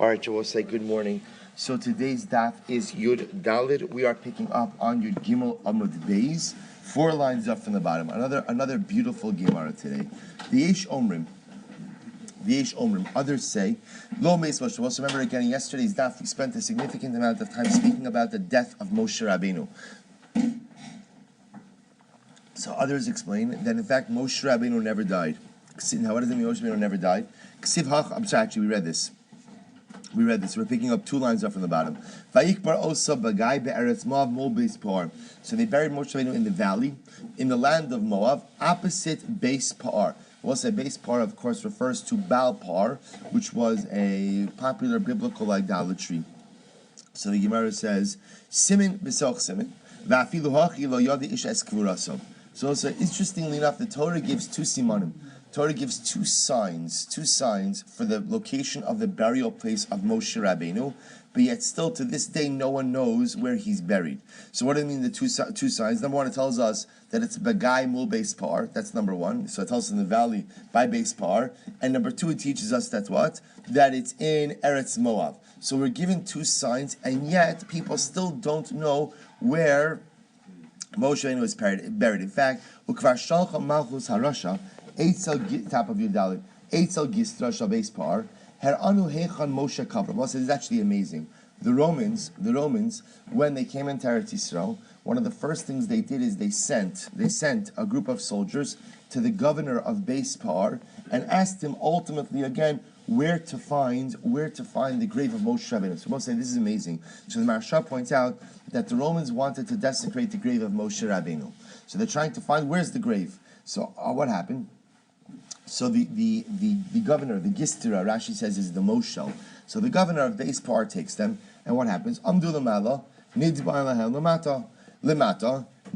All right, so we'll say good morning. So today's daf is Yud Dalid. We are picking up on Yud Gimel Amud Beis, 4 lines up from the bottom. Another beautiful Gemara today. The Yesh Omrim. Others say, Lo Meis Moshe. Also remember again, in yesterday's daf, we spent a significant amount of time speaking about the death of Moshe Rabbeinu. So others explain that in fact Moshe Rabbeinu never died. Now, what does it mean Moshe Rabbeinu never died? We read this. We're picking up 2 lines up from the bottom. So they buried Moshe Rabbeinu in the valley, in the land of Moab, opposite Beis Pa'ar. We'll say Beis Pa'ar, of course, refers to Baal Pa'ar, which was a popular biblical idolatry. So the Gemara says, Simin b'soch simin, va'afilu hachi lo yadi ish es kvuraso. So interestingly enough, the Torah gives 2 simanim. Torah gives 2 signs for the location of the burial place of Moshe Rabbeinu, but yet still to this day no one knows where he's buried. So what do you mean the two signs? Number 1, it tells us that it's Bagai Mul Beis Pa'ar. That's number 1. So it tells us in the valley by Beis Pa'ar. And number 2, it teaches us that what? That it's in Eretz Moab. So we're given 2 signs, and yet people still don't know where Moshe Rabbeinu is buried. In fact, Ukvar Shalcha Malchus Harasha, top of your dalit. Eitzel Gistra Shabeis Par. Her Anu Hechan Moshe Kavra. Well, this is actually amazing. The Romans, when they came into Eretz Yisrael, one of the first things they did is they sent a group of soldiers to the governor of Beis Par and asked him ultimately again where to find the grave of Moshe Rabbeinu. So Moshe, this is amazing. So the Maharsha points out that the Romans wanted to desecrate the grave of Moshe Rabbeinu. So they're trying to find where's the grave. So what happened? So the governor, the Gistira, Rashi says, is the Moshel. So the governor of Beis Par takes them, and what happens? Amdu lamala, nidma lahem lamata,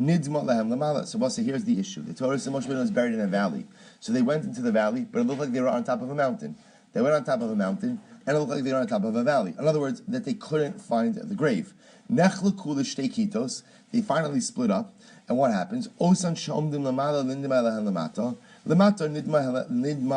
nidma lahem lamala. So here's the issue. The Torah says Moshe Rabbeinu was buried in a valley. So they went into the valley, but it looked like they were on top of a mountain. They went on top of a mountain, and it looked like they were on top of a valley. In other words, that they couldn't find the grave. Nechleku l'shtei kitos. They finally split up, and what happens? Osan shomdim lamala, nidma lahem lamata. Lamata nidma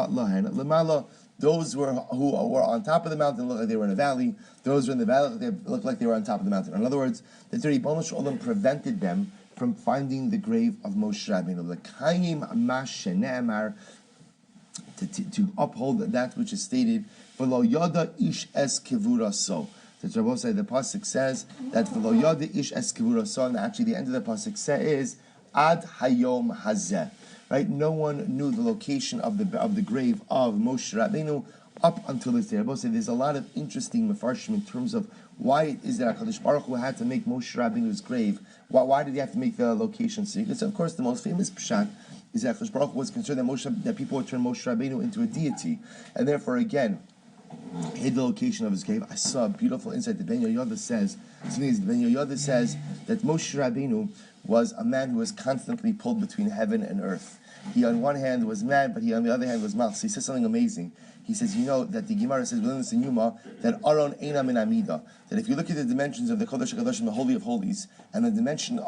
lahen. Lamala, those who were on top of the mountain looked like they were in a valley. Those who were in the valley looked like they were on top of the mountain. In other words, the Rebbeinu Shalom prevented them from finding the grave of Moshe Rabbeinu. To uphold that which is stated, v'lo yada ish es kivura so. The pasuk says that v'lo yada ish es kivura so, and actually the end of the pasuk says ad hayom hazeh. Right? No one knew the location of the grave of Moshe Rabbeinu up until this day. There's a lot of interesting mefarshim in terms of why it is that HaKadosh Baruch Hu had to make Moshe Rabbeinu's grave. Why did he have to make the location secret? So of course, the most famous pshat is that HaKadosh Baruch Hu was concerned that people would turn Moshe Rabbeinu into a deity, and therefore again hid the location of his grave. I saw a beautiful insight. The Ben Yoyada says that Moshe Rabbeinu was a man who was constantly pulled between heaven and earth. He on one hand was man, but he on the other hand was mal. So he says something amazing. He says, that the Gemara says within the Senyuma that Aron Eina Min Amida. That if you look at the dimensions of the Kodesh HaKadoshim, the Holy of Holies, and the dimensions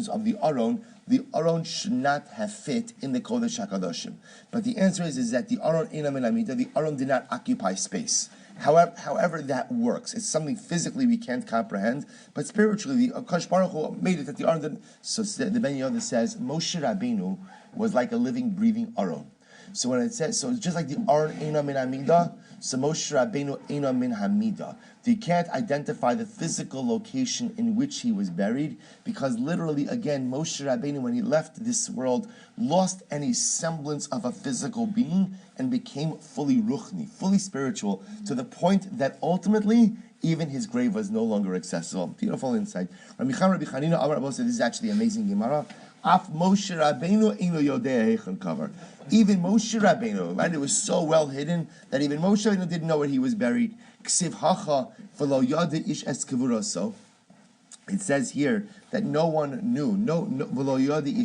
of the Aron should not have fit in the Kodesh HaKadoshim. But the answer is that the Aron Eina Min Amida, the Aron did not occupy space. However that works, it's something physically we can't comprehend, but spiritually, the Kadosh Baruch Hu made it that the Aron didn't. So the Ben Yoda says Moshe Rabbeinu was like a living, breathing Aron. So when it says, so it's just like the Aron Eina Min Hamida, so Moshe Rabbeinu Eina Min Hamida. You can't identify the physical location in which he was buried, because literally, again, Moshe Rabbeinu, when he left this world, lost any semblance of a physical being and became fully ruchni, fully spiritual, to the point that ultimately, even his grave was no longer accessible. Beautiful insight. Rabbi Chanina Amar Abba said, this is actually amazing Gemara. Af Moshe Rabbeinu eino yodei heichen kavar. Even Moshe Rabbeinu, right? It was so well hidden that even Moshe Rabbeinu didn't know where he was buried. Ksiv hacha v'lo yodei ish es kivuraso. It says here that no one knew, v'lo yodei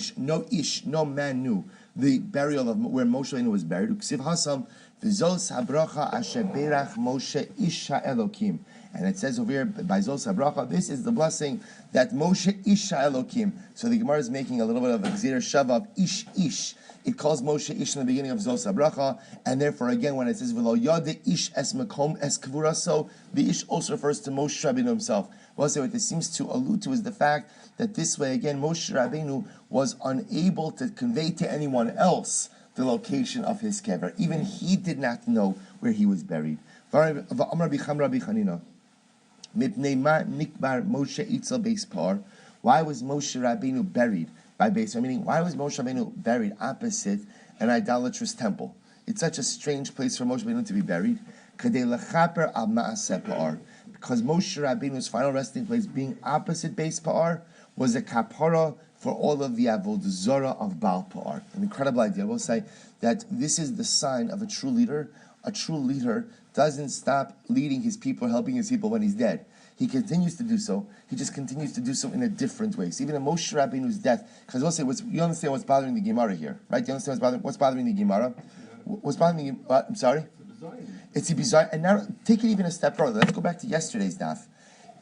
ish, no man knew the burial of where Moshe Rabbeinu was buried. Ksiv hasam V'zos habracha asher berach Moshe isha Elokim. And it says over here, by Zos habracha, this is the blessing that Moshe isha Elokim. So the Gemara is making a little bit of a gzir shava of ish. It calls Moshe ish in the beginning of Zos habracha, and therefore again when it says v'lo yade ish es makom es kavura, so the ish also refers to Moshe Rabbeinu himself. Well, so what this seems to allude to is the fact that this way again Moshe Rabbeinu was unable to convey to anyone else the location of his kever. Even he did not know where he was buried. Why was Moshe Rabbeinu buried by Beis? Meaning, why was Moshe Rabbeinu buried opposite an idolatrous temple? It's such a strange place for Moshe Rabbeinu to be buried. Because Moshe Rabbeinu's final resting place, being opposite Beis Pa'ar, was a kapara for all of the avodah zara of Baal Pa'ar. An incredible idea. We'll say that this is the sign of a true leader. A true leader doesn't stop leading his people, helping his people when he's dead. He continues to do so. He just continues to do so in a different way. So even in Moshe Rabbeinu's death, because we'll say, you understand what's bothering the Gemara here, right? You understand what's bothering the Gemara? What's bothering the Gemara? I'm sorry? It's a bizarre. And now, take it even a step further. Let's go back to yesterday's daf.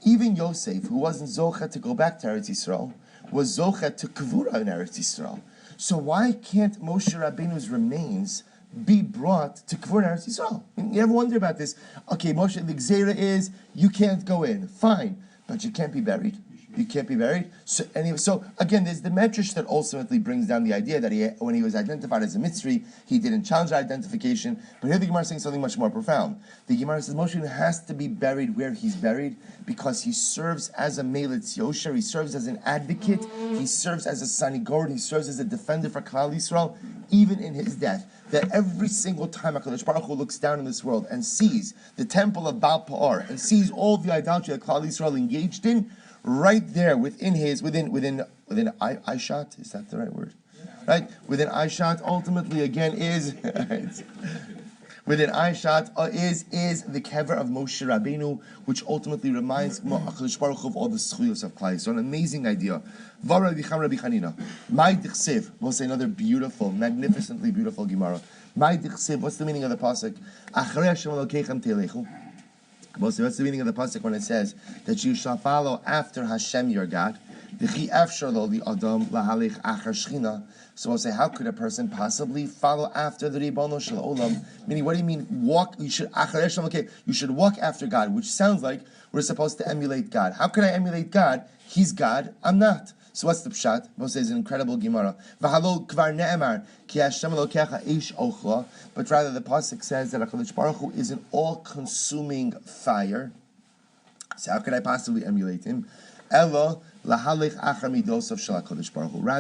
Even Yosef, who wasn't Zocha to go back to Eretz Yisrael, was Zocha to Kavura in Eretz Yisrael. So why can't Moshe Rabbeinu's remains be brought to Kavura in Eretz Yisrael? You ever wonder about this? Okay, Moshe, the Gzeira is, you can't go in. Fine. But you can't be buried. You can't be buried. So anyway, so again, there's the medrash that ultimately brings down the idea that when he was identified as a Mitzri, he didn't challenge that identification. But here the Gemara is saying something much more profound. The Gemara says Moshe has to be buried where he's buried because he serves as a Melitz Yosher, he serves as an advocate, he serves as a Sanigor, he serves as a defender for Klal Yisrael, even in his death. That every single time HaKadosh Baruch Hu looks down in this world and sees the temple of Baal Pa'ar and sees all the idolatry that Klal Yisrael engaged in, right there within eyeshot, is that the right word? Yeah. Right? Within eyeshot, ultimately again is within eyeshot is the kever of Moshe Rabbeinu, which ultimately reminds HaKadosh Baruch Hu of all the schuyos of Klal Yisrael. An amazing idea. Vara Rabbi Chanina. My dichsev. We'll say another beautiful, magnificently beautiful Gemara. My dichsev. What's the meaning of the pasuk? Acharei Hashem Elokeichem telechu. What's the meaning of the pasuk when it says that you shall follow after Hashem your God? So we'll say, how could a person possibly follow after the Ribono Shel Olam? Meaning, what do you mean walk? You should walk after God, which sounds like we're supposed to emulate God. How can I emulate God? He's God, I'm not. So what's the pshat? Moshe is an incredible Gemara. But rather the pasuk says that HaKadosh Baruch Hu is an all-consuming fire. So how could I possibly emulate him? Rather,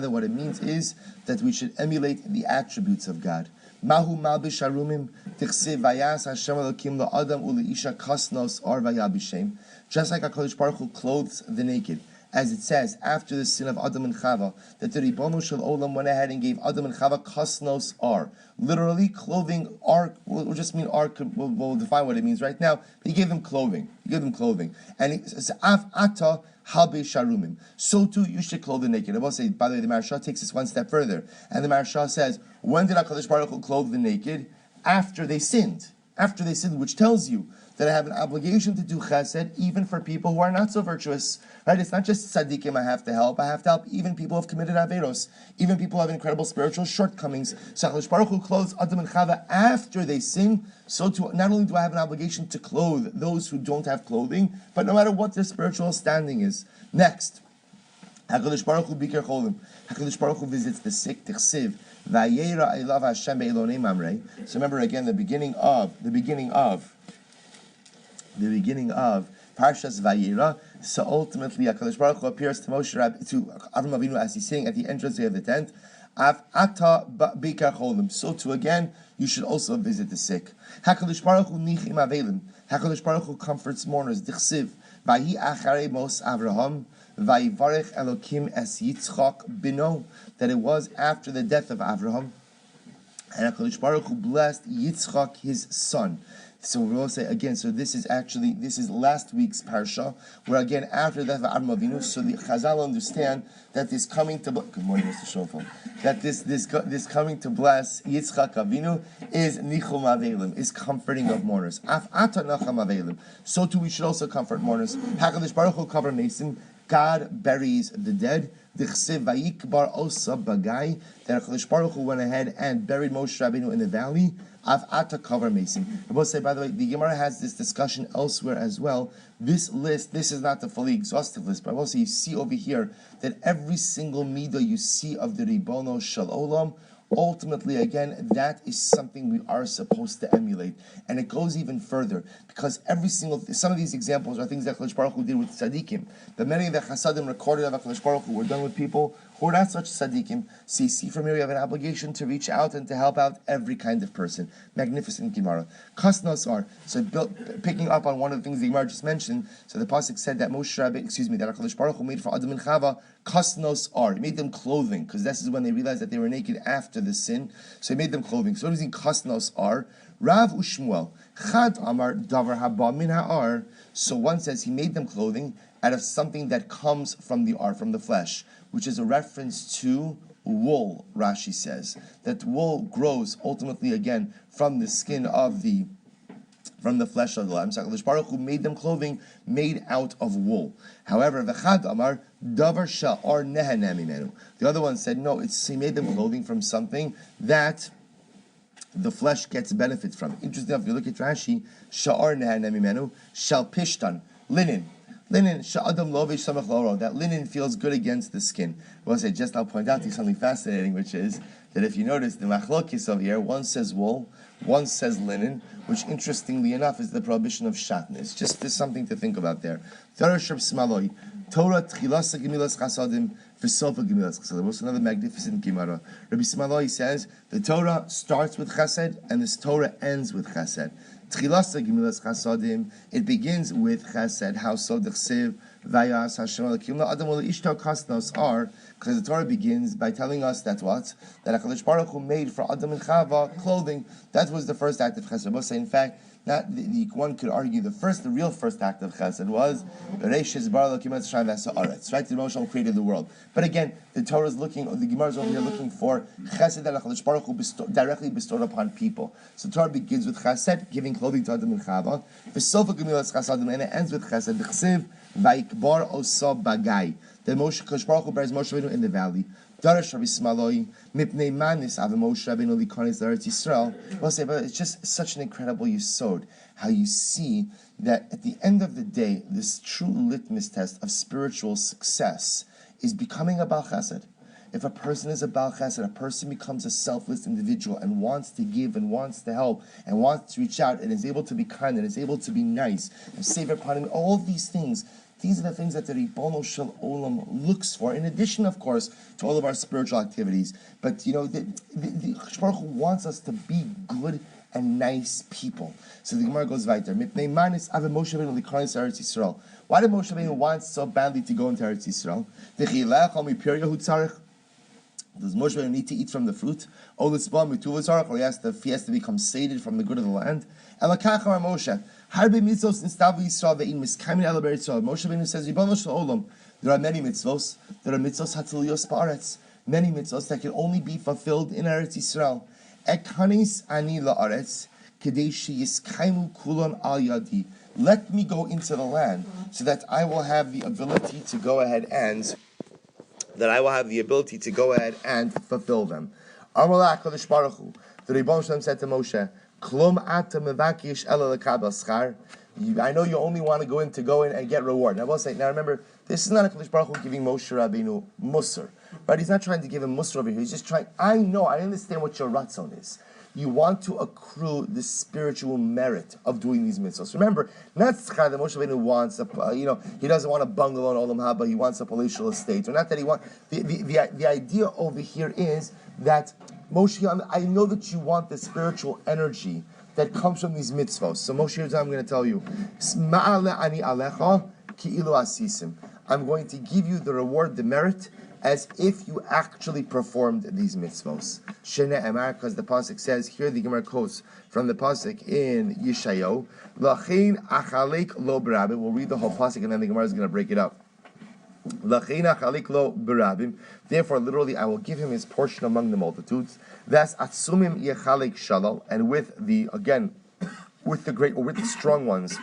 what it means is that we should emulate the attributes of God. Mahu malbish harumim tichsev vayas Hashem Elokim la'adam u'leisha kasnos ar vayabishem. Just like HaKadosh Baruch Hu clothes the naked. As it says, after the sin of Adam and Chava, that the Ribono Shel Olam went ahead and gave Adam and Chava kasnos ar. Literally, clothing, ar, we'll just mean ar, we'll define what it means right now. He gave them clothing. And it says, Av ata halbe sharumim. So too, you should clothe the naked. I will say, by the way, the Maharsha takes this one step further. And the Maharsha says, when did HaKadosh Baruch Hu clothe the naked? After they sinned. Which tells you that I have an obligation to do chesed even for people who are not so virtuous. Right? It's not just tzaddikim I have to help even people who have committed averos, even people who have incredible spiritual shortcomings. So HaKadosh Baruch Hu clothes Adam and Chava after they sin, so too, not only do I have an obligation to clothe those who don't have clothing, but no matter what their spiritual standing is. Next, HaKadosh Baruch Hu bikar cholim. HaKadosh Baruch Hu visits the sick, tichsiv. Vayera elav Hashem be'elonei mamrei. So remember again the beginning of Parshas Vayera. So ultimately, HaKadosh Baruch Hu appears to Avram Avinu as he's sitting at the entrance of the tent. Av ata bikar cholim. So too again, you should also visit the sick. HaKadosh Baruch Hu nichim avelim. HaKadosh Baruch Hu comforts mourners. Dichsiv. Vayi acharei mos Avraham. Vayivarech Elokim es Yitzchak bino, that it was after the death of Avraham, and HaKadosh Baruch Hu blessed Yitzchak his son. So we'll say again. So this is last week's parsha, where again after that Avram Avinu. So the Chazal understand that this coming to good morning, Mr. Shofel. That this coming to bless Yitzchak Avinu is nichum avelim, is comforting of mourners. Af ata nacham avelim. So too we should also comfort mourners. Hakadosh Baruch Hu cover mason. God buries the dead. Dichsev vayikbar osa bagai. That Hakadosh Baruch Hu went ahead and buried Moshe Rabbeinu in the valley. Av ata cover mason. I will say, by the way, the Gemara has this discussion elsewhere as well. This is not the fully exhaustive list, but I will say you see over here that every single midah you see of the Ribono Shel Olam, ultimately, again, that is something we are supposed to emulate. And it goes even further, because some of these examples are things that HaKadosh Baruch Hu did with tzaddikim. But many of the chasadim recorded of HaKadosh Baruch Hu were done with people who are not such tzaddikim. So you see from here, you have an obligation to reach out and to help out every kind of person. Magnificent Gemara. Kasnos are, so picking up on one of the things the Gemara just mentioned, so the pasuk said that that HaKadosh Baruch Hu made for Adam and Chava, kasnos are. He made them clothing, because this is when they realized that they were naked after the sin. So he made them clothing. So what does he kasnos are? Rav Ushmuel. Chad Amar Davar Haba Min Ha'ar. So one says he made them clothing out of something that comes from the ar, from the flesh, which is a reference to wool. Rashi says that wool grows ultimately again from the skin of from the flesh of the lamb. So HaKadosh Baruch Hu made them clothing made out of wool. However, V'chad Amar Davar Sha'ar Nehana Mimenu. The other one said no, he made them clothing from something that the flesh gets benefit from. Interesting enough, if you look at Rashi, Sha'ar Nehana Mimenu, Shal Pishtan, linen. Linen, sha'adam lovish samach loro, that linen feels good against the skin. I'll point out to you something fascinating, which is that if you notice, the machlokis over here, one says wool, one says linen, which interestingly enough is the prohibition of shatnez. There's something to think about there. Torah tchilasa gemilas chasadim, v'sofa gemilas chasadim. Also another magnificent Gemara. Rabbi Smaloi says, the Torah starts with chesed, and this Torah ends with chesed. It begins with chesed. How so? Vayas Hashem Elokim Adam Ishtar Kasnos are, because the Torah begins by telling us that HaKadosh Baruch Hu made for Adam and Chava clothing. That was the first act of chesed. In fact, one could argue the real first act of chesed was Reishis Bar Elokim Et Shai V'Ha'aretz. Right, the Moshe created the world. But again, the Gemara is over here looking for chesed that HaKadosh Baruch Hu directly bestowed upon people. So the Torah begins with chesed, giving clothing to Adam and Chava. V'sofa gemilas chasadim, and it ends with chesed. V'chsiv vayikbar osa bagai. The HaKadosh Baruch Hu bears Moshe Rabbeinu in the valley. Darash Rabbi Smaloi mipnei manis av Moshe Rabbeinu likonis l'Eretz Yisrael. We'll say, but it's just such an incredible yisod how you see that at the end of the day, this true litmus test of spiritual success is becoming a Baal Chesed. If a person is a Baal Chesed, a person becomes a selfless individual and wants to give and wants to help and wants to reach out and is able to be kind and is able to be nice and save upon him, all of these things. These are the things that the Ribono Shel Olam looks for, in addition, of course, to all of our spiritual activities. But, the Baruch Hu wants us to be good and nice people. So the Gemara goes weiter. Why did Moshe Rabbeinu want so badly to go into Eretz Yisrael? Does Moshe Rabbeinu need to eat from the fruit? Or he has to become sated from the good of the land? Moshe Rabbeinu says, there are many mitzvos. There are mitzvos hatziliyos ba'aretz. Many mitzvos that can only be fulfilled in Eretz Yisrael. Ekanis ani la'aretz kedei sheyiskaimu kulon al yadi. Let me go into the land so that I will have the ability to go ahead and fulfill them. Amalek HaKadosh Baruch Hu. The Ribono Shel Olam said to Moshe, Klum ata mevakish ela lekabel schar. I know you only want to go in and get reward. Now, remember, this is not a HaKadosh Baruch Hu giving Moshe Rabbeinu musr. Right? He's not trying to give him musr over here. He's just trying, I understand what your ratzon is. You want to accrue the spiritual merit of doing these mitzvahs. Remember, not schar that Moshe Rabbeinu wants, he doesn't want a bungalow in Olam Haba, he wants a palatial estate. Or not that he wants, the idea over here is that, Moshe, I know that you want the spiritual energy that comes from these mitzvahs. So Moshe, here's what I'm going to tell you. I'm going to give you the reward, the merit, as if you actually performed these mitzvos. Shene Emar, because the pasuk says here, the Gemara quotes from the pasuk in Yeshayahu, Lachin achalek lo b'rabim. We'll read the whole pasuk and then the Gemara is going to break it up. Lachin achalek lo b'rabim. Therefore, literally, I will give him his portion among the multitudes. That's atzumim yechalek shalal, and with the great or with the strong ones,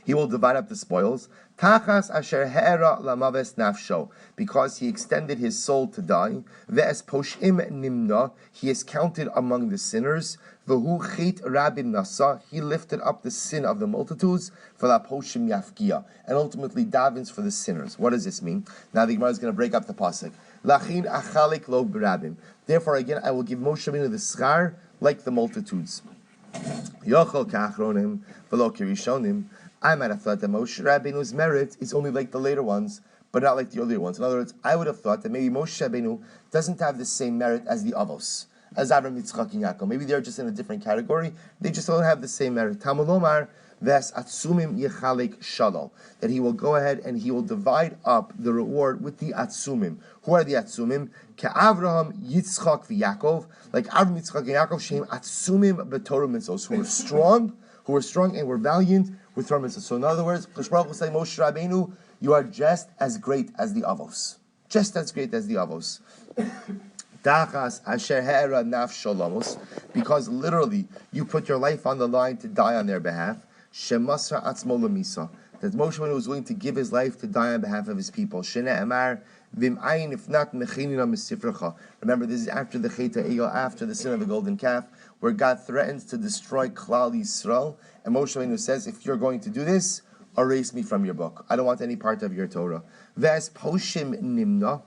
he will divide up the spoils. Tachas asher he'era lamaves nafsho, because he extended his soul to die. Ve'es poshim nimna, he is counted among the sinners. V'hu chet rabim nasa, he lifted up the sin of the multitudes. V'la poshim yafkia, and ultimately davens for the sinners. What does this mean? Now the Gemara is going to break up the pasuk. Lachin achalik lo b'rabim. Therefore, again, I will give Moshe Rabbeinu the schar like the multitudes. Yochel kachronim v'lo kirishonim. I might have thought that Moshe Rabbeinu's merit is only like the later ones, but not like the earlier ones. In other words, I would have thought that maybe Moshe Rabbeinu doesn't have the same merit as the Avos, as Avram, Yitzchak, and Yaakov. Maybe they're just in a different category. They just don't have the same merit. Tamulomar ves atzumim yechalek shalal, that he will go ahead and he will divide up the reward with the atzumim. Who are the atzumim? Ke'Avraham, Yitzchak, v'Yaakov, like Avram, Yitzchak, and Yaakov, shem atzumim b'Torah mitzvos, who were strong and were valiant with Torah mitzvahs. So in other words, Kadosh Baruch Hu say, Moshe Rabbeinu, you are just as great as the Avos. Just as great as the Avos. Dachas asher he'era nafsho lamos, because literally you put your life on the line to die on their behalf. Shemasra atzmo lemisa, that Moshe Rabbeinu was willing to give his life to die on behalf of his people. Shene Emar vim ayin if not mechinina misifrecha. Remember, this is after the Chet HaEgel, after the sin of the golden calf, where God threatens to destroy Klal Yisrael, and Moshe Rabbeinu says, if you're going to do this, erase me from your book. I don't want any part of your Torah. Ves poshim nimna,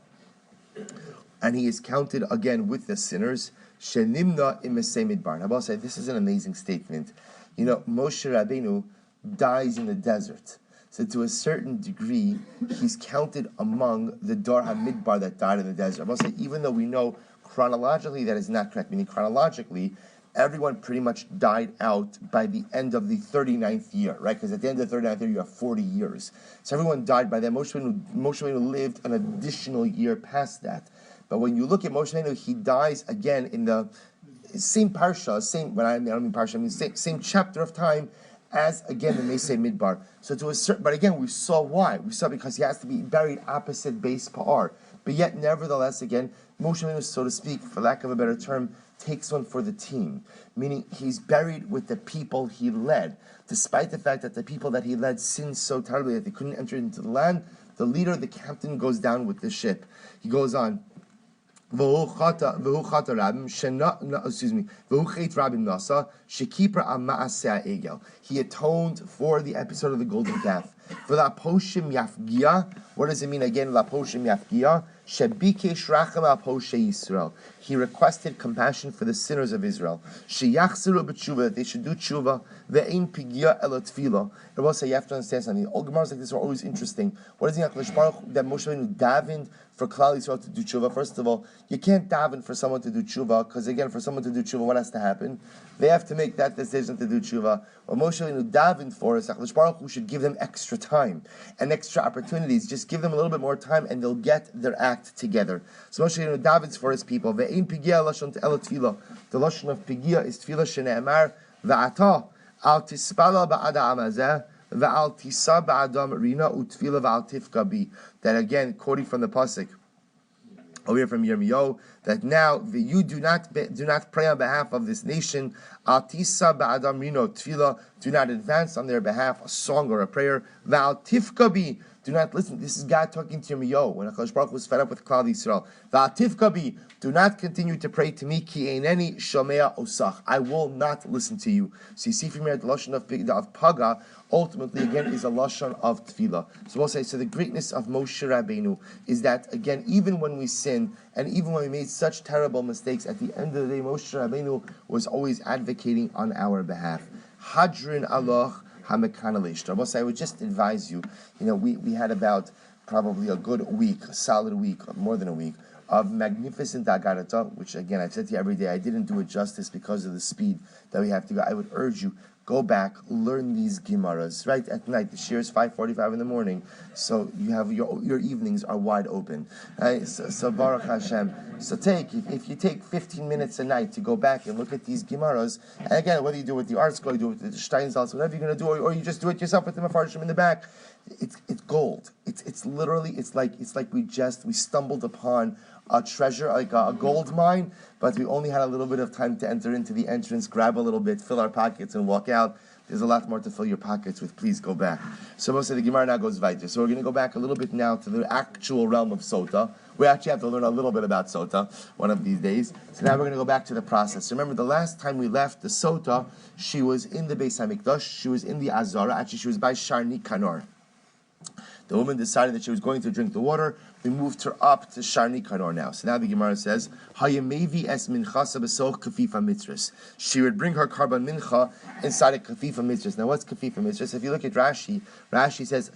and he is counted again with the sinners. Shenimna imesei midbar. I will say, this is an amazing statement. You know, Moshe Rabbeinu dies in the desert. So to a certain degree, he's counted among the Dor HaMidbar that died in the desert. I will say, even though we know chronologically that is not correct, meaning chronologically, everyone pretty much died out by the end of the 39th year, right? Because at the end of the 39th year, you have 40 years. So everyone died by then. Moshe Rabbeinu lived an additional year past that. But when you look at Moshe Rabbeinu, he dies again in the same parsha, same chapter of time as, again, the Mesei Midbar. So to a certain, but again, we saw why. We saw because he has to be buried opposite base Pa'ar. But yet, nevertheless, again, Moshe Rabbeinu, so to speak, for lack of a better term, takes one for the team, meaning he's buried with the people he led. Despite the fact that the people that he led sinned so terribly that they couldn't enter into the land, the leader, the captain, goes down with the ship. He goes on. He atoned for the episode of the golden calf. For la poshim yafgia, what does it mean again? La poshim yafgia, shebikesh rachem al poshe Yisrael. He requested compassion for the sinners of Israel. Sheyachziru b'tshuva, that they should do tshuva. Ve'ein pigia el tefila. And we'll say, you have to understand something. All Gemaras like this are always interesting. What is it that Moshe Rabbeinu davened for Klal Yisrael to do tshuva? First of all, you can't daven for someone to do tshuva, because again, for someone to do tshuva, what has to happen? They have to make that decision to do tshuva. What Moshe Rabbeinu davened for is that Baruch Hu should give them extra time and extra opportunities. Just give them a little bit more time, and they'll get their act together. So Moshe Rabbeinu davens for his people. Ve'ein pigia lashon te'el tefila. The lashon of pigia is tefila shene'emar ve'ata al tispala ba'ada amazeh ve'al tisa ba'adam rina utfila ve'al tifka bi. That again, quoting from the pasuk over here from Yirmiyahu, that now you do not pray on behalf of this nation. Al tisa ba'adam rina utfila. Do not advance on their behalf a song or a prayer. Ve'al tifka bi. Do not listen. This is God talking to Yirmiyahu when HaKadosh Baruch Hu was fed up with Klal Yisrael. Ve'al tifka bi. Do not continue to pray to me. Ki eineni shomea osach. I will not listen to you. So you see from here the lashon of paga ultimately again is a lashon of tefillah. So we'll say, so the greatness of Moshe Rabbeinu is that again, even when we sin and even when we made such terrible mistakes, at the end of the day, Moshe Rabbeinu was always advocating on our behalf. Hadrin Allah Hamekanalish. I would just advise you. You know, we had about probably a good week, a solid week, more than a week, of magnificent Agarata, which again I've said to you every day, I didn't do it justice because of the speed that we have to go. I would urge you, go back, learn these Gemaras, right? At night, the shir is 5:45 in the morning, so you have your evenings are wide open. Right? So Baruch Hashem. So if you take 15 minutes a night to go back and look at these Gemaras, and again, whether you do it with the art school, you do it with the Steinsaltz, whatever you're going to do, or you just do it yourself with the Mefarshim in the back, it's gold. It's literally like we stumbled upon a treasure, like a gold mine, but we only had a little bit of time to enter into the entrance, grab a little bit, fill our pockets, and walk out. There's a lot more to fill your pockets with. Please go back. So most of the Gemara now goes weiter. So we're going to go back a little bit now to the actual realm of Sotah. We actually have to learn a little bit about Sotah one of these days. So now we're going to go back to the process. Remember, the last time we left the Sotah, she was in the Beis HaMikdash, she was in the Azara, actually she was by Sharni Kanor. The woman decided that she was going to drink the water. We moved her up to Sharni Kanor now. So now the Gemara says, Hayamevi es minchasa b'soch kafifa mitzvahs. She would bring her karban mincha inside a kafifa mitzvahs. Now what's kafifa mitzvahs? If you look at Rashi, Rashi says,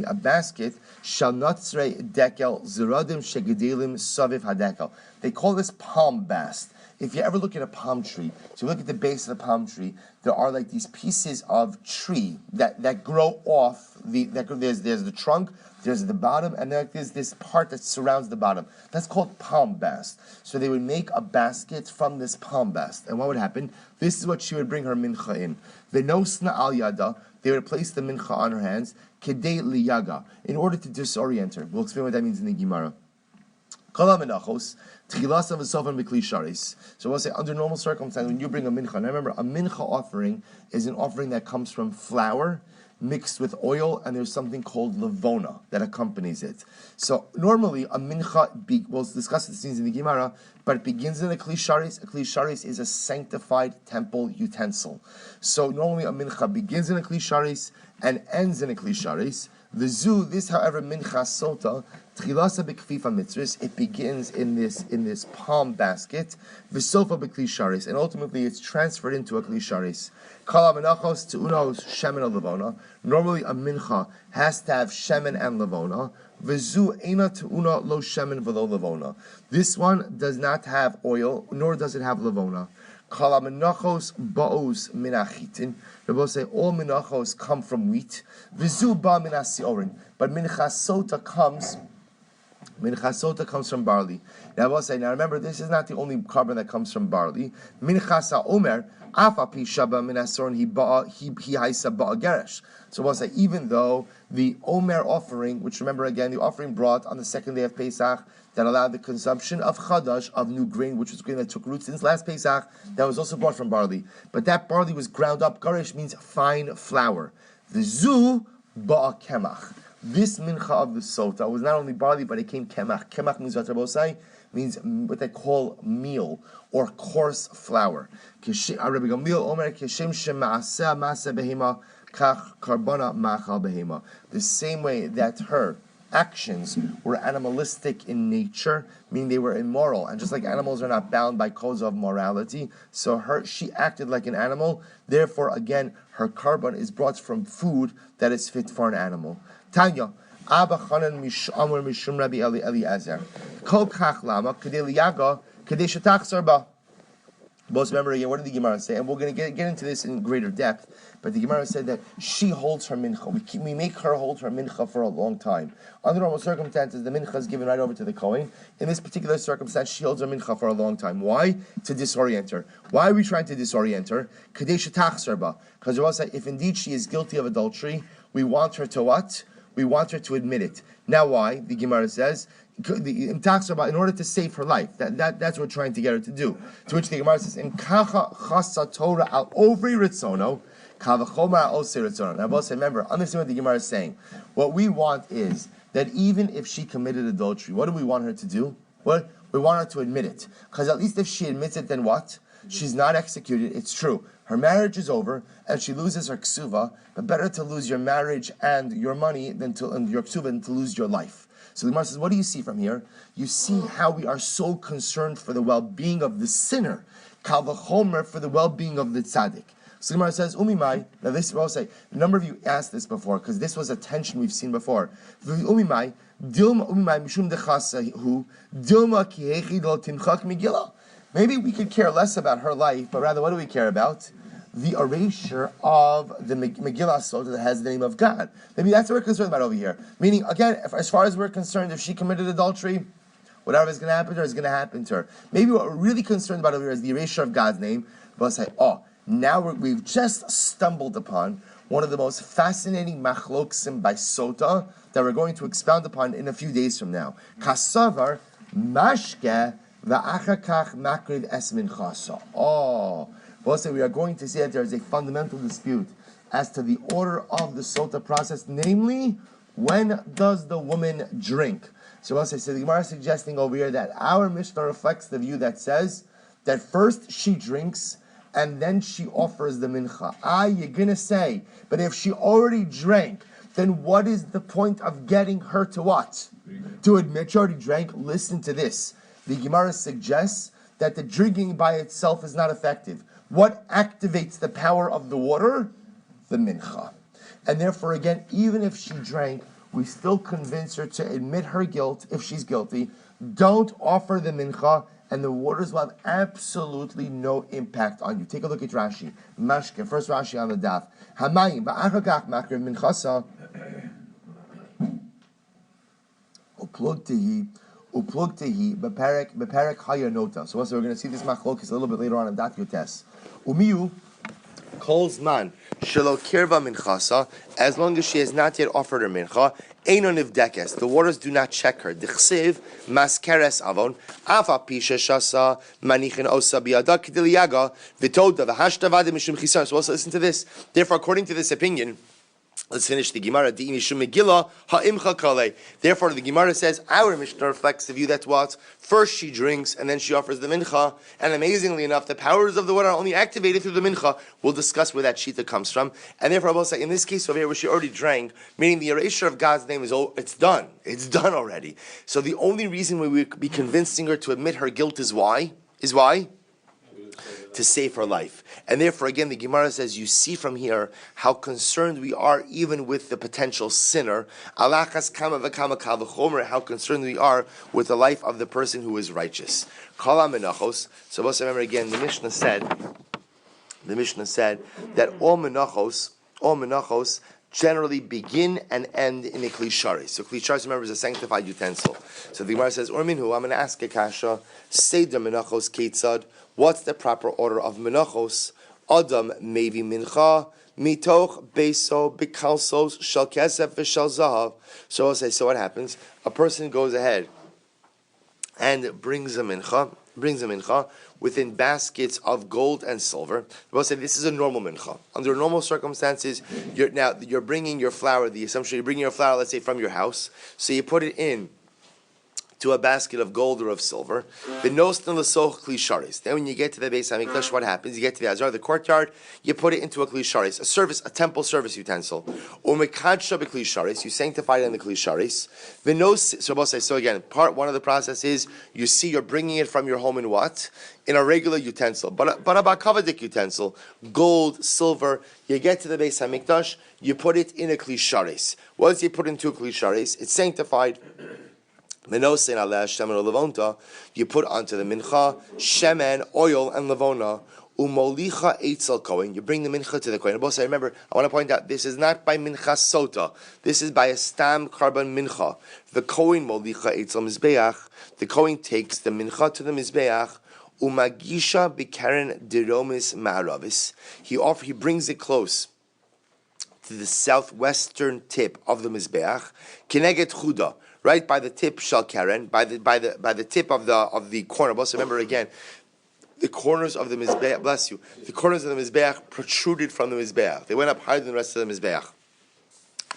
a basket, shall natzrei dekel zeradim shegedelim saviv hadekel. They call this palm bast. If you ever look at a palm tree, so you look at the base of the palm tree, there are like these pieces of tree that grow off there's the trunk, there's the bottom, and there's this part that surrounds the bottom. That's called palm bast. So they would make a basket from this palm bast. And what would happen? This is what she would bring her mincha in. V'nosna al yada, they would place the mincha on her hands, kedei liyaga, in order to disorient her. We'll explain what that means in the Gemara. So we'll say, under normal circumstances, when you bring a mincha, and remember, a mincha offering is an offering that comes from flour mixed with oil, and there's something called levona that accompanies it. So normally, a mincha, we'll discuss the scenes in the Gemara, but it begins in a kli sharis. A kli sharis is a sanctified temple utensil. So normally, a mincha begins in a kli sharis and ends in a kli sharis. This, however, mincha sota, tchilasa b'kfifa mitzvahs, it begins in this palm basket, v'sofa b'kli sharis, and ultimately it's transferred into a kli sharis. Kala menachos tu'unos shemen al levona. Normally a mincha has to have shemen and levona. V'zu eina tu'una lo shemen v'lo levona. This one does not have oil, nor does it have levona. Kala menachos ba'os minachitin. They both say all menachos come from wheat. V'zu ba minasiorin. But minchasota comes from barley. Now I will say, now remember, this is not the only carbon that comes from barley. Minchasa omer, afapi shaba minasorin he haisa ba'a geresh. So we'll say, even though the omer offering, which remember again, the offering brought on the second day of Pesach, that allowed the consumption of chadash, of new grain, which was grain that took root since last Pesach, that was also brought from barley. But that barley was ground up. Garish means fine flour. The zu ba'a kemach. This mincha of the sota was not only barley, but it came kemach. Kemach means what Rabosai means what they call meal or coarse flour. The same way that her actions were animalistic in nature, meaning they were immoral, and just like animals are not bound by codes of morality, so she acted like an animal. Therefore, again, her carbon is brought from food that is fit for an animal. Tanya, Abba Chanan Amar Mishum Rabbi Eliezer. Kol kach lama kedei liyaga kedei shetachzar ba. Both remember again, what did the Gemara say? And we're going to get into this in greater depth. But the Gemara said that she holds her mincha. We make her hold her mincha for a long time. Under normal circumstances, the mincha is given right over to the Kohen. In this particular circumstance, she holds her mincha for a long time. Why? To disorient her. Why are we trying to disorient her? Kadei shetachzar ba. Because we say, if indeed she is guilty of adultery, we want her to what? We want her to admit it. Now why? The Gemara says, in order to save her life. That's what we're trying to get her to do. To which the Gemara says, "In kacha chasa Torah al ovri ritzono, kavachoma al osei ritzono." Now, both say, remember, understand what the Gemara is saying. What we want is that even if she committed adultery, what do we want her to do? What we want her to admit it, because at least if she admits it, then what? She's not executed. It's true. Her marriage is over, and she loses her ksuva. But better to lose your marriage and your money and your ksuva than to lose your life. So the Gemara says, what do you see from here? You see how we are so concerned for the well-being of the sinner, kal v'chomer for the well-being of the tzaddik. So the Gemara says, umimai. Now this will say, a number of you asked this before because this was a tension we've seen before. Umimai, dilma umimai mishum dechasahu, dilma kihechi lo timchak megillah. Maybe we could care less about her life, but rather what do we care about? the erasure of the Megillah Sotah that has the name of God. Maybe that's what we're concerned about over here. Meaning, again, as far as we're concerned, if she committed adultery, whatever is going to happen to her is going to happen to her. Maybe what we're really concerned about over here is the erasure of God's name. But say, now we've just stumbled upon one of the most fascinating machloksim by Sotah that we're going to expound upon in a few days from now. Kasavar mashke va'achakach makrid es minchasa. We'll say we are going to see that there is a fundamental dispute as to the order of the Sotah process, namely, when does the woman drink? So we'll say, the Gemara is suggesting over here that our Mishnah reflects the view that says that first she drinks and then she offers the mincha. You're going to say, but if she already drank, then what is the point of getting her to what? To admit she already drank? Listen to this. The Gemara suggests that the drinking by itself is not effective. What activates the power of the water? The mincha. And therefore, again, even if she drank, we still convince her to admit her guilt if she's guilty. Don't offer the mincha, and the waters will have absolutely no impact on you. Take a look at Rashi. Mashke, first Rashi on the daf. Hamayim ba'achakach makriv minchasa uplugtehi beperek hayanota. So also we're going to see this machlokes a little bit later on in Daf Yotes. Umiyu calls man shelo kirva minchasa, as long as she has not yet offered her mincha. Eino nivdekes, the waters do not check her. Dichsiv maskeres avon afa pisha shasa manichin osa biada kidiliyaga vitoda v'hashtavade mishum chisar. So also listen to this. Therefore, according to this opinion, let's finish the Gemara. Therefore, the Gemara says our Mishnah reflects the view that what? First she drinks and then she offers the mincha. And amazingly enough, the powers of the water are only activated through the mincha. We'll discuss where that shita comes from. And therefore, I will say in this case over here, where she already drank, meaning the erasure of God's name it's done. It's done already. So the only reason we would be convincing her to admit her guilt is why? To save her life. And therefore, again, the Gemara says, you see from here how concerned we are even with the potential sinner. Alachas kama v'kama kal v'chomer, how concerned we are with the life of the person who is righteous. Kala menachos. So let's remember again, the Mishnah said that all menachos generally begin and end in a klisharis. So klisharis, remember, is a sanctified utensil. So the Gemara says, Orminhu, I'm going to ask a kasha, Seder menachos ketzad, what's the proper order of menachos? Adam mevi mincha, mitoch beso bikalsos shal kesef v'shal zahav. So I'll say, so what happens? A person goes ahead and brings a mincha within baskets of gold and silver. We'll say this is a normal mincha. Under normal circumstances, you're bringing your flour. The assumption you're bringing your flour, let's say, from your house. So you put it in to a basket of gold or of silver. Then when you get to the Beis Hamikdash, what happens? You get to the Azar, the courtyard, you put it into a klisharis, a temple service utensil. You sanctify it in the klisharis. So again, part one of the process is you see you're bringing it from your home in what? In a regular utensil, but a bakavadik utensil, gold, silver. You get to the Beis Hamikdash, you put it in a klisharis. Once you put it into a klisharis, it's sanctified. You put onto the mincha shemen, oil, and levona. Umolicha eitzel kohen. You bring the mincha to the kohen. Both remember, I want to point out this is not by mincha sota. This is by a stam carbon mincha. The kohen molicha eitzel mizbeach. The kohen takes the mincha to the mizbeach. Umagisha bikaren diromis ma'aravis. He brings it close to the southwestern tip of the mizbeach. Kineget chuda. Right by the tip shal karen, by the tip of the corner. Also remember again, the corners of the mizbeach. Bless you. The corners of the mizbeach protruded from the mizbeach. They went up higher than the rest of the mizbeach.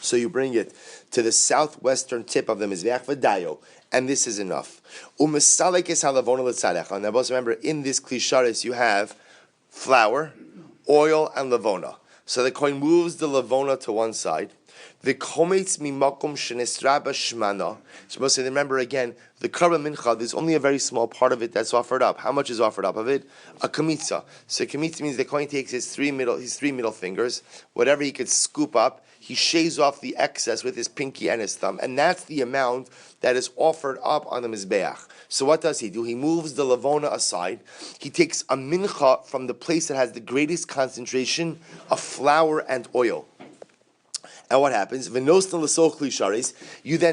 So you bring it to the southwestern tip of the mizbeach v'dayo, and this is enough. U'misalekes halavona l'tzalecha. Now also remember, in this klisharis you have flour, oil, and lavona. So the kohen moves the lavona to one side. The kometz mimakom shenisraba shmana. So remember again, the karban mincha, there's only a very small part of it that's offered up. How much is offered up of it? A kamitza. So kamitza means the kohen takes his three middle fingers, whatever he could scoop up, he shaves off the excess with his pinky and his thumb, and that's the amount that is offered up on the mizbeach. So what does he do? He moves the lavona aside. He takes a mincha from the place that has the greatest concentration of flour and oil. And what happens? You then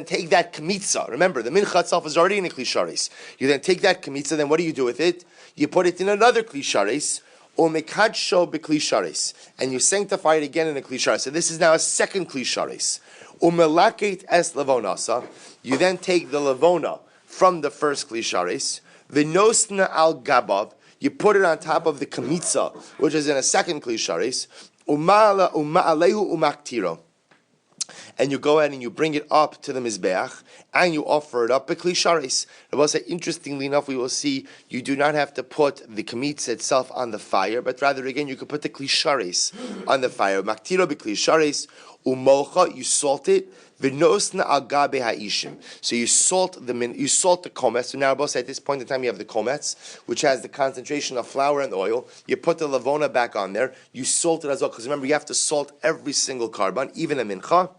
take that kamitza. Remember, the mincha itself is already in a klisharis. You then take that kamitza, then what do you do with it? You put it in another klisharis, or mekadsho beklisharis, and you sanctify it again in a klisharis. So this is now a second klisharis. Umelaket es lavonasa. You then take the lavona from the first klisharis. Vinosna al gabav. You put it on top of the kamitza, which is in a second klisharis. Uma'alehu umaktiro. And you go ahead and you bring it up to the mizbeach, and you offer it up a klisharis. I will say, interestingly enough, we will see you do not have to put the kamitza itself on the fire, but rather again you could put the klisharis on the fire. Maktiro be klisharis umocha. You salt it. V'nosna agabe ha'ishim. So you salt the komets. So now, both at this point in time, you have the komets, which has the concentration of flour and oil. You put the lavona back on there. You salt it as well, because remember, you have to salt every single karban, even a mincha.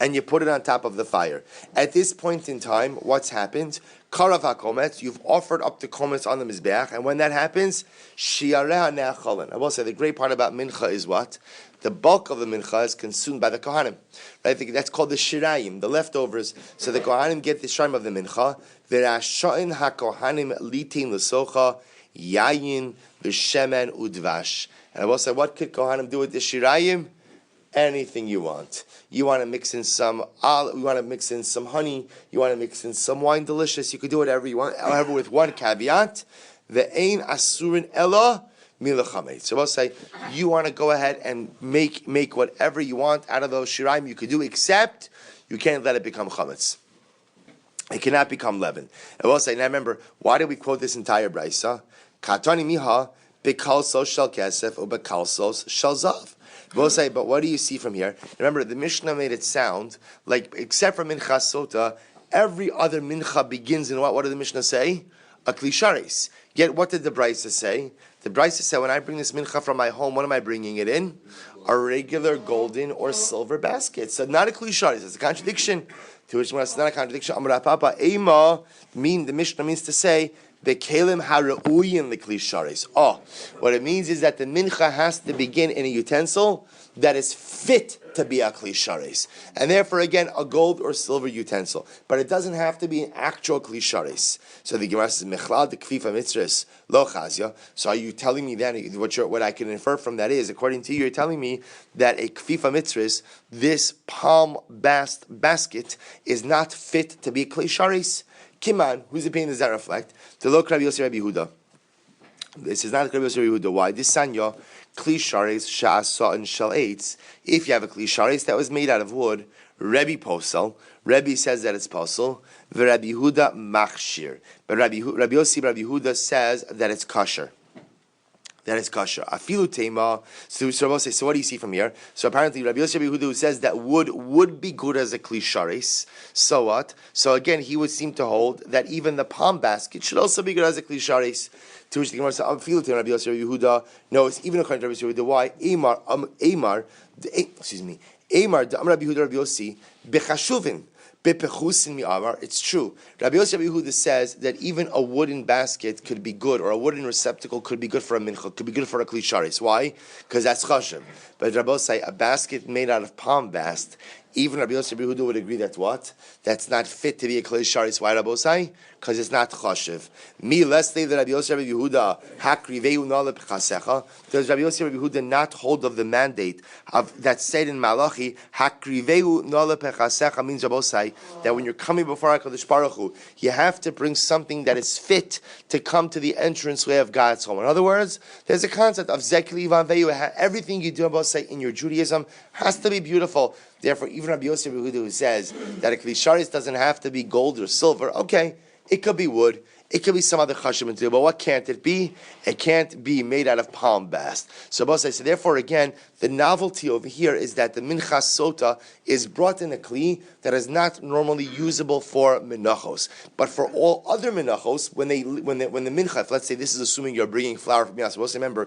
And you put it on top of the fire. At this point in time, what's happened? Karav HaKometz, you've offered up the komets on the Mizbeach, and when that happens, Shiareha Ne'achalin. I will say the great part about mincha is what? The bulk of the mincha is consumed by the Kohanim. Right? I think that's called the Shirayim, the leftovers. So the Kohanim get the shayim of the mincha. V'rasha'in HaKohanim litin l'socha yayin v'shemen udvash. And I will say, what could Kohanim do with the Shirayim? Anything you want. You want to mix in some you want to mix in some honey, you want to mix in some wine delicious, you could do whatever you want, however, with one caveat, the ein asurin ella milachamei. So I'll say, you want to go ahead and make whatever you want out of those shiraim, you could do, except you can't let it become chametz. It cannot become leaven. I will say, now remember, why did we quote this entire brisa? Katani miha bekalsos shel kesef or bekalsos shel zav. We'll say, but what do you see from here? Remember, the Mishnah made it sound like, except for mincha sotah, every other mincha begins in what? What did the Mishnah say? A klisharis. Yet, what did the Brisa say? The Brisa said, when I bring this mincha from my home, what am I bringing it in? A regular golden or silver basket. So not a klisharis. It's a contradiction. To which it's not a contradiction. Amar Papa Ema the Mishnah means to say the kelim harauyin liklisharis. Oh, what it means is that the mincha has to begin in a utensil that is fit to be a klisharis, and therefore again a gold or silver utensil. But it doesn't have to be an actual klisharis. So the Gemara says mechlal de kfifa mitzris lo chazya. So are you telling me then what I can infer from that is, according to you, you're telling me that a kfifa mitzris, this palm basket, is not fit to be a klisharis? Kiman, whose opinion does that reflect? The lo Rabbi Yossi Rabbi Yehuda. This is not Rabbi Yossi Rabbi Yehuda. Why? This sanya klisharis sha'asa and shal eitz. If you have a klisharis that was made out of wood, Rabbi posel. Rabbi says that it's posel. The Rabbi Yehuda machshir. But Rabbi Yossi Rabbi Yehuda says that it's kosher. That is kasha. Afilu tema. So what do you see from here? So apparently Rabbi Yossi Rabbi Yehuda says that wood would be good as a klisharis. So what? So again, he would seem to hold that even the palm basket should also be good as a klisharis. To which the Gemara says, Afilu tema Rabbi Yossi Rabbi Yehuda. No, it's even according to Rabbi Yossi Rabbi Yehuda. Why? Amar, Amar, Rabbi Yehuda Rabbi Yossi, bechashuvin. It's true. Rabbi Yossi Rabbi Yehuda says that even a wooden basket could be good, or a wooden receptacle could be good for a mincha, could be good for a klisharis. Why? Because that's chashiv. But Rabbi Yossi, a basket made out of palm bast, even Rabbi Yossi Rabbi Yehuda would agree that what? That's not fit to be a klisharis. Why, Rabbi Yossi? Because it's not chashiv. Me, let's say that Rabbi Yossi Rabbi Yehuda hakriveu nala pchasecha. Does Rabbi Yossi Rabbi Yehuda not hold of the mandate of that said in Malachi hakriveu nala pchasecha means Rabbi Yossi that when you're coming before HaKadosh Baruch Hu, you have to bring something that is fit to come to the entranceway of God's home. In other words, there's a concept of zekli vanveyu. Everything you do, Rabbi Yossi, in your Judaism has to be beautiful. Therefore, even Rabbi Yossi Rabbi Yehuda, who says that a klisharis doesn't have to be gold or silver, okay, it could be wood, It could be some other chashim material, but what can't it be? It can't be made out of palm bast. So therefore again, the novelty over here is that the minchas sotah is brought in a kli that is not normally usable for menachos, but for all other menachos, when the mincha, let's say this is assuming you're bringing flour from Yasser. Remember,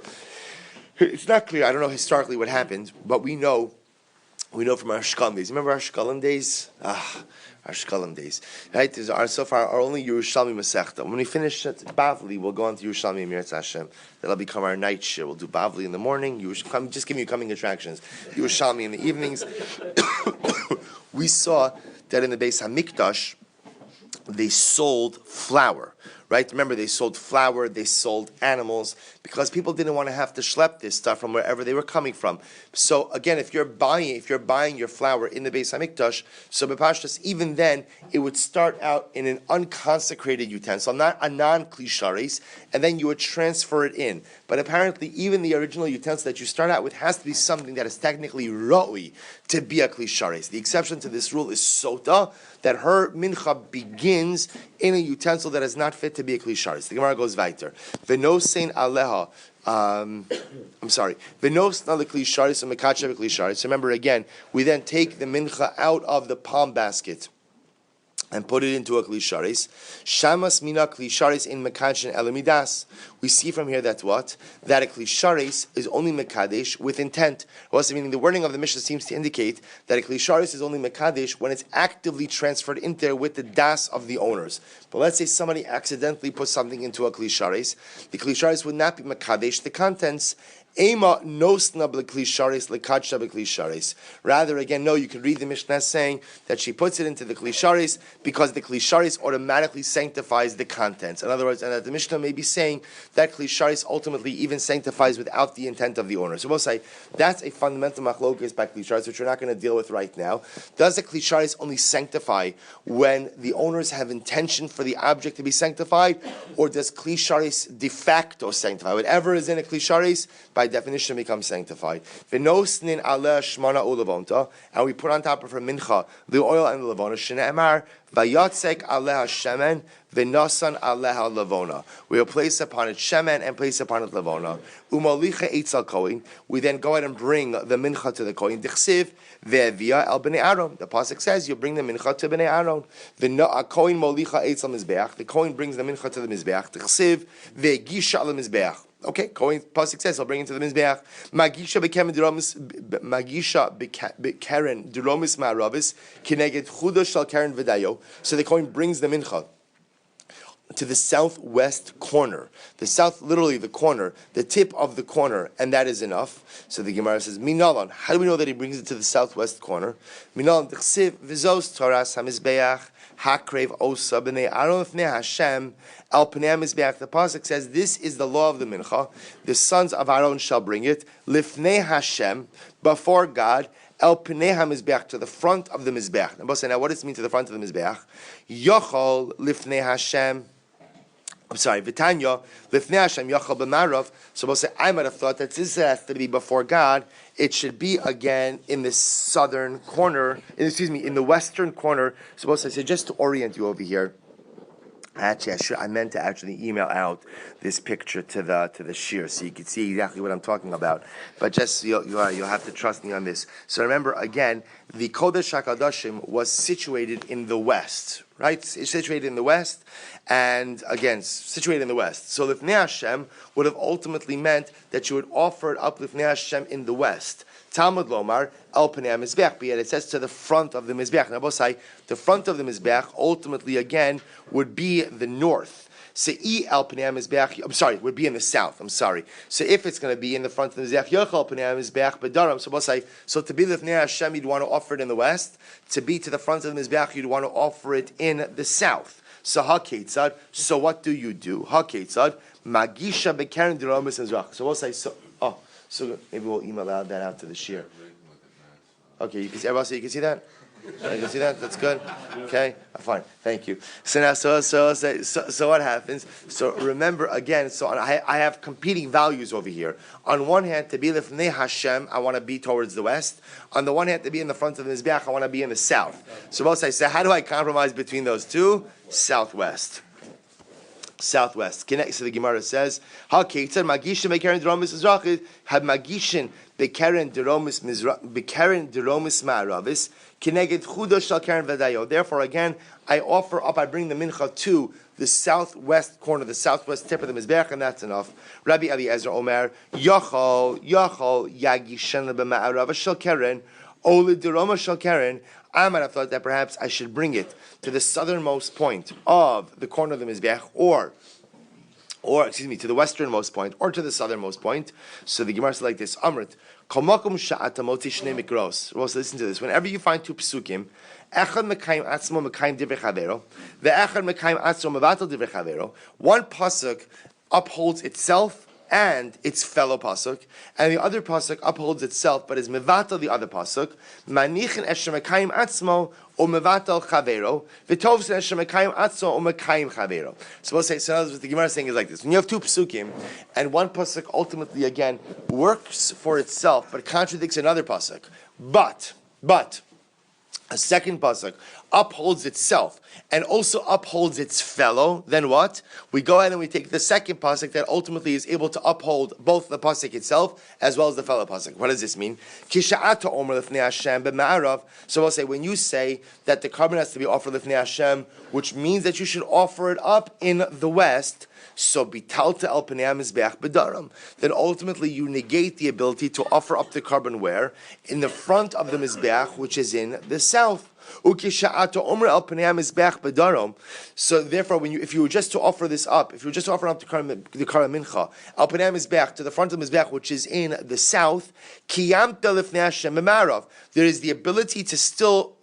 it's not clear. I don't know historically what happened, but we know from our Shkalim days. Remember our Shkalim days? Our Shkalim days. Right? These are so far our only Yerushalmi Masechta. When we finish Bavli, we'll go on to Yerushalmi Emirat Hashem. That'll become our night shir. We'll do Bavli in the morning. Just give you coming attractions. Yerushalmi in the evenings. We saw that in the Beis Hamikdash, they sold flour. Right? Remember, they sold flour, they sold animals, because people didn't want to have to schlep this stuff from wherever they were coming from. So again, if you're buying your flour in the Beis Hamikdash, so b'pashtus, even then, it would start out in an unconsecrated utensil, not a non-klisharis, and then you would transfer it in. But apparently, even the original utensil that you start out with has to be something that is technically roi to be a klisharis. The exception to this rule is Sotah, that her mincha begins in a utensil that is not fit to be a klisharis. The Gemara goes weiter. V'nosein aleha. V'nos na leklisharis and mekacha v'klisharis. Remember again, we then take the mincha out of the palm basket and put it into a klisharis. Shamas mina klisharis in mekadesh elamidas. We see from here that what? That a klisharis is only mekadesh with intent. Also meaning the wording of the Mishnah seems to indicate that a klisharis is only mekadesh when it's actively transferred in there with the das of the owners. But let's say somebody accidentally put something into a klisharis. The klisharis would not be mekadesh the contents. Ema nosna b'klisharis lekadsha b'klisharis. Rather, again, no, you can read the Mishnah saying that she puts it into the klisharis because the klisharis automatically sanctifies the contents. In other words, and that the Mishnah may be saying that klisharis ultimately even sanctifies without the intent of the owner. So we'll say that's a fundamental machlokes by klisharis, which we're not going to deal with right now. Does the klisharis only sanctify when the owners have intention for the object to be sanctified, or does klisharis de facto sanctify? Whatever is in a klisharis, by definition becomes sanctified. V'nosnin aleh shmana u'levonta, and we put on top of her mincha the oil and the levona. Shne'emar vayatzek aleh shemen v'nosan aleh levona. We will place upon it shemen and place upon it levona. Umalicha eitzal kohen. We then go ahead and bring the mincha to the kohen. Dichsiv ve'evia el bnei Aaron. The pasuk says you bring the mincha to bnei Aaron. The kohen molicha eitzal mizbeach. The kohen brings the mincha to the mizbeach. Dichsiv ve'gisha al mizbeach. Okay, Kohen pasuk says, I'll bring it to the mizbeach. Magisha bekeren duromis ma'aravis kineged chuda shal keren v'dayo. So the Kohen brings the mincha to the southwest corner, literally the corner, the tip of the corner, and that is enough. So the Gemara says, Minalan. How do we know that he brings it to the southwest corner? Minalan d'chsiv v'zos toras hamizbeach hakrev osa b'nei Aaron l'fnei Hashem al pnei hamizbeach. The pasuk says, this is the law of the mincha. The sons of Aaron shall bring it l'fnei Hashem, before God. El Pnei HaMizbeach, to the front of the Mizbeach. Now, what does it mean to the front of the Mizbeach? Yochol Lifnei Hashem. Vitanya Lifnei Hashem Yochol B'Marav. So we'll say, I might have thought that this has to be before God. It should be again in the southern corner. In the western corner. So we'll say, just to orient you over here. Actually, I meant to actually email out this picture to the shir so you can see exactly what I'm talking about. But just you'll have to trust me on this. So remember again, the Kodesh HaKadoshim was situated in the west, right? It's situated in the west, and again, situated in the west. So Lifnei Hashem would have ultimately meant that you would offer it up Lifnei Hashem in the west. Talmud Lomar El Pnei HaMizbeach, but yet it says to the front of the Mizbeach. Now, both the front of the Mizbeach ultimately again would be the north. Se'i El Pnei HaMizbeach. Would be in the south. So if it's going to be in the front of the Mizbeach, Yochel Pnei HaMizbeach B'daram. So both so to be Lifnei Hashem, you'd want to offer it in the west. To be to the front of the Mizbeach, you'd want to offer it in the south. So HaKetzad. So what do you do? HaKetzad Magisha Bekeren Diramis Ezrach. So we'll say so. So maybe we'll email that out to the shir. Okay, you can see. Everybody, so you can see that. You can see that. That's good. Okay, fine. Thank you. So now, so what happens? So remember again. So I have competing values over here. On one hand, to be lifnei Hashem, I want to be towards the west. On the one hand, to be in the front of the mizbeach, I want to be in the south. So both say, how do I compromise between those two? Southwest. southwest. So the Gemara says, "Ha keitzad magishin bekeren deromis mizrachis had magishin bekeren deromis ma'aravis kineged chudo shel keren v'dayo." Therefore, again, I offer up. I bring the mincha to the southwest corner, the southwest tip of the mizbeach, and that's enough. Rabbi Eliezer Omer, Yachol yagishan b'ma'aravis shel keren ole deroma shel keren. I might have thought that perhaps I should bring it to the southernmost point of the corner of the mizbeach, or to the westernmost point, or to the southernmost point. So the Gemara says like this: Amrit, Kamakum sha'ata moti shnei mikros. Well, so listen to this. Whenever you find two psukim, echad mekayim atzmo mekayim divrei chavero, ve'echad mekayim atzmo mevatel divrei chavero. One pasuk upholds itself and its fellow pasuk, and the other pasuk upholds itself but is mevatel the other pasuk. Manichin esher mekayim atzmo or mevatel chavero, v'tov esher mekayim atzmo or mekayim chavero. So we'll say, so what the Gemara is saying is like this: when you have two psukim, and one pasuk ultimately again works for itself but contradicts another pasuk, but a second pasuk upholds itself and also upholds its fellow, then what? We go ahead and we take the second pasuk that ultimately is able to uphold both the pasuk itself as well as the fellow pasuk. What does this mean? So we'll say, when you say that the carbon has to be offered lifnei Hashem, which means that you should offer it up in the west, so bitalta el pnei hamizbeach b'daram, then ultimately you negate the ability to offer up the carbon where? In the front of the mizbeach, which is in the south. So therefore, if you were just to offer this up, if you were just to offer up the Kara Mincha, al Pnei HaMizbeach, to the front of the Mizbeach, which is in the south, there is the ability to still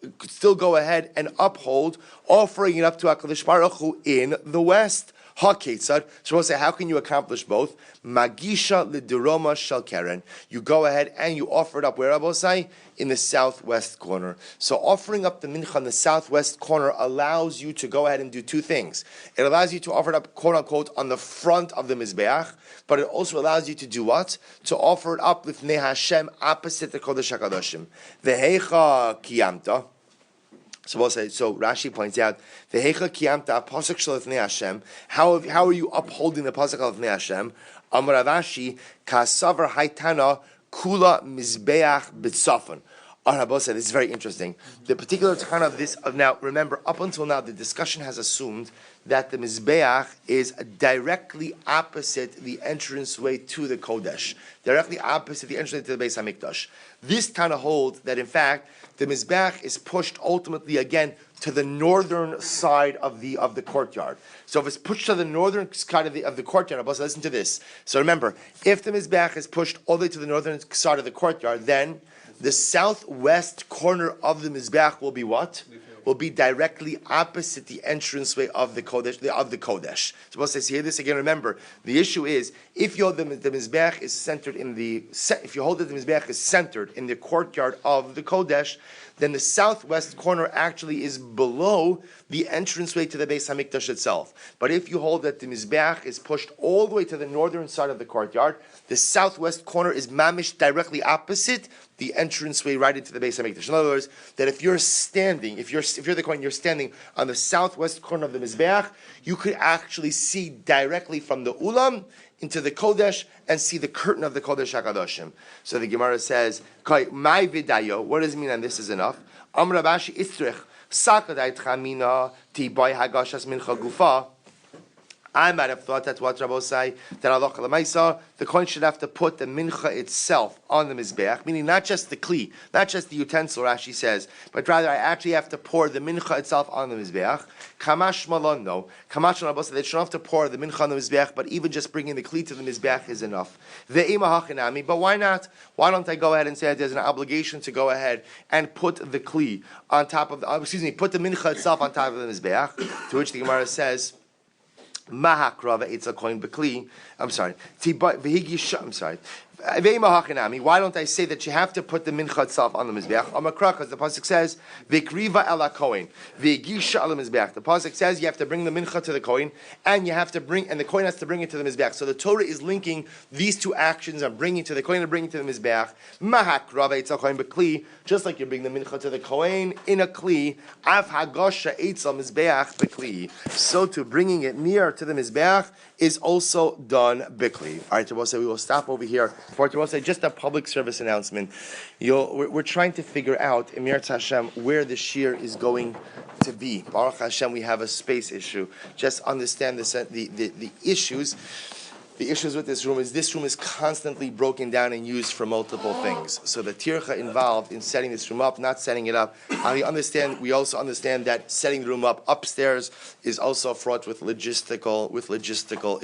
go ahead and uphold, offering it up to HaKadosh Baruch Hu in the west. Ha-ketzad. So we'll say, how can you accomplish both? Magisha l'deroma shel keren. You go ahead and you offer it up. Where, Abosai? In the southwest corner. So offering up the mincha in the southwest corner allows you to go ahead and do two things. It allows you to offer it up, quote unquote, on the front of the mizbeach, but it also allows you to do what? To offer it up with Lifnei Hashem opposite the Kodesh HaKadoshim. Vehecha kiyamta. So we'll say, so Rashi points out, Vehecha kiyamta pasuk shel Lifnei Hashem. How are you upholding the pasuk of Lifnei Hashem? Amar Ravashi kasavar haitana kula mizbeach b'tzafon. Rabbi said, this is very interesting. The particular time of this, now remember, up until now, the discussion has assumed that the Mizbeach is directly opposite the entranceway to the Kodesh, directly opposite the entranceway to the Beis HaMikdash. This kind of holds that, in fact, the Mizbeach is pushed ultimately again to the northern side of the courtyard. So if it's pushed to the northern side of the courtyard, Rabbi said, listen to this. So remember, if the Mizbeach is pushed all the way to the northern side of the courtyard, then the southwest corner of the Mizbeach will be what? Will be directly opposite the entranceway of the Kodesh. So we'll say, hear this again. Remember, the issue is if you hold the Mizbeach is centered in the Mizbeach is centered in the courtyard of the Kodesh, then the southwest corner actually is below the entranceway to the Beis HaMikdash itself. But if you hold that the Mizbeach is pushed all the way to the northern side of the courtyard, the southwest corner is mamish directly opposite the entranceway right into the Beis HaMikdash. In other words, that if you're the Kohen, you're standing on the southwest corner of the Mizbeach, you could actually see directly from the Ulam into the Kodesh and see the curtain of the Kodesh HaKadoshim. So the Gemara says, "My vidayo." What does it mean? And this is enough. Amar Rabashi istrich sakadai tchamina ti boy hagashas mincha gufa. I might have thought that's what Rabbi say, that Allah Lamaisa, the Kohen should have to put the mincha itself on the Mizbeach, meaning not just the kli, not just the utensil, Rashi says, but rather I actually have to pour the mincha itself on the Mizbeach. Kamash malon, no. Kamash Rabbi said they shouldn't have to pour the mincha on the Mizbeach, but even just bringing the kli to the Mizbeach is enough. Ve'ima hachinami, but why not? Why don't I go ahead and say that there's an obligation to go ahead and put the kli on top of put the mincha itself on top of the Mizbeach, to which the Gemara says, Mahakrava it's a coin bekli. I'm sorry. Why don't I say that you have to put the mincha itself on the mizbeach? Amakra, because the pasuk says v'kriva ela kohen v'gisha ala mizbeach. The pasuk says you have to bring the mincha to the kohen, and the kohen has to bring it to the mizbeach. So the Torah is linking these two actions of bringing to the kohen and bringing to the mizbeach. Mahakra v'etzel kohen b'kli, just like you bring the mincha to the kohen in a kli. Av hagosha etzel mizbeach b'kli. So to bringing it near to the mizbeach is also done b'kli. All right, Rabbi, we will stop over here. For Rabbi, just a public service announcement. We're trying to figure out, Emir Hashem, where the shir is going to be. Baruch Hashem, we have a space issue. Just understand the issues. The issues with this room is constantly broken down and used for multiple things. So the tircha involved in setting this room up, not setting it up. We also understand that setting the room up upstairs is also fraught with logistical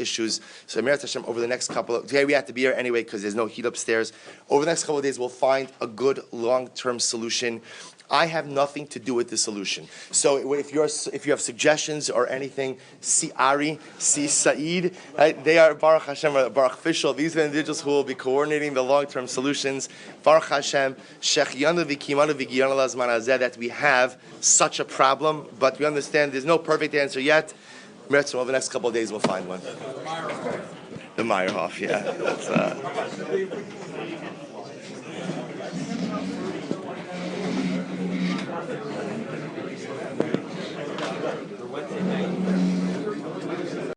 issues. So Meretz Hashem, over the next today we have to be here anyway because there's no heat upstairs. Over the next couple of days, we'll find a good long-term solution. I have nothing to do with the solution. So if you have suggestions or anything, see Ari, see Saeed. Right? They are Baruch Hashem, Baruch Fishel. These are the individuals who will be coordinating the long-term solutions. Baruch Hashem, Shechianu v'kimanu v'giyanu lazman hazeh, that we have such a problem, but we understand there's no perfect answer yet. Over the next couple of days, we'll find one. The Meyerhoff, yeah. That's,